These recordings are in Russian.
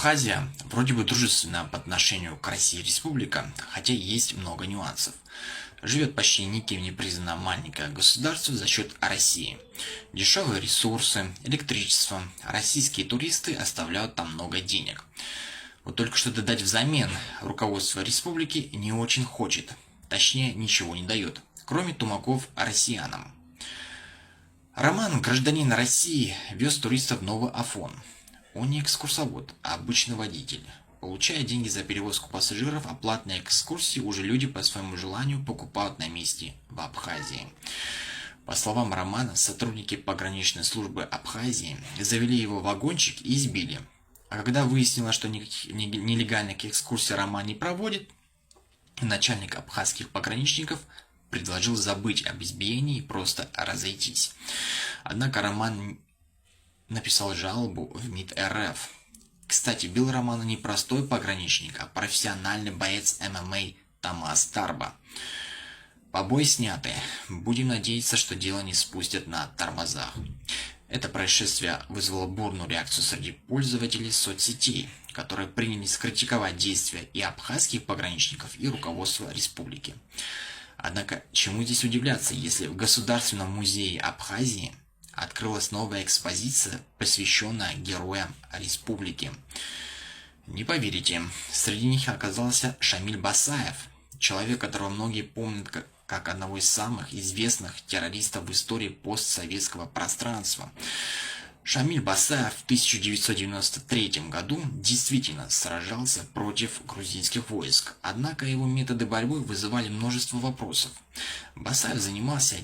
Абхазия вроде бы дружественна по отношению к России республика, хотя есть много нюансов. Живет почти никем не признанное маленькое государство за счет России. Дешевые ресурсы, электричество, российские туристы оставляют там много денег. Вот только что-то дать взамен руководство республики не очень хочет, точнее ничего не дает, кроме тумаков россиянам. Роман, гражданин России, вез туристов в Новый Афон. Он не экскурсовод, а обычный водитель. Получая деньги за перевозку пассажиров, а платные экскурсии уже люди по своему желанию покупают на месте в Абхазии. По словам Романа, сотрудники пограничной службы Абхазии завели его в вагончик и избили. А когда выяснилось, что нелегальных экскурсий Роман не проводит, начальник абхазских пограничников предложил забыть об избиении и просто разойтись. Однако Роман написал жалобу в МИД РФ. Кстати, бил Романа не простой пограничник, а профессиональный боец ММА Томас Тарба. Побои сняты. Будем надеяться, что дело не спустят на тормозах. Это происшествие вызвало бурную реакцию среди пользователей соцсетей, которые принялись критиковать действия и абхазских пограничников, и руководства республики. Однако, чему здесь удивляться, если в Государственном музее Абхазии открылась новая экспозиция, посвященная героям республики. Не поверите, среди них оказался Шамиль Басаев, человек, которого многие помнят как одного из самых известных террористов в истории постсоветского пространства. Шамиль Басаев в 1993 году действительно сражался против грузинских войск, однако его методы борьбы вызывали множество вопросов. Басаев занимался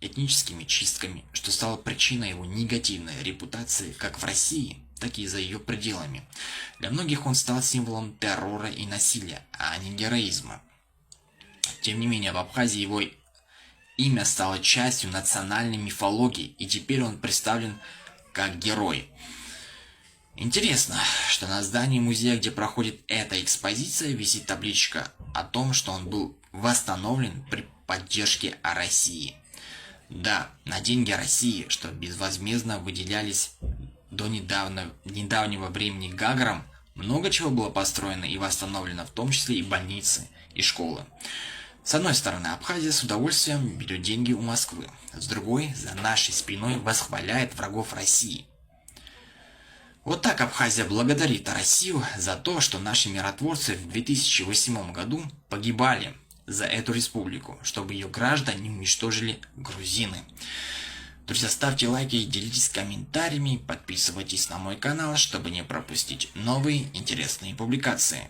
этническими чистками, что стало причиной его негативной репутации как в России, так и за ее пределами. Для многих он стал символом террора и насилия, а не героизма. Тем не менее, в Абхазии его имя стало частью национальной мифологии, и теперь он представлен как герой. Интересно, что на здании музея, где проходит эта экспозиция, висит табличка о том, что он был восстановлен при поддержке России. Да, на деньги России, что безвозмездно выделялись до недавнего времени Гагаром, много чего было построено и восстановлено, в том числе и больницы, и школы. С одной стороны, Абхазия с удовольствием берет деньги у Москвы, с другой, за нашей спиной восхваляет врагов России. Вот так Абхазия благодарит Россию за то, что наши миротворцы в 2008 году погибали за эту республику, чтобы ее граждан не уничтожили грузины. Друзья, ставьте лайки, делитесь комментариями, подписывайтесь на мой канал, чтобы не пропустить новые интересные публикации.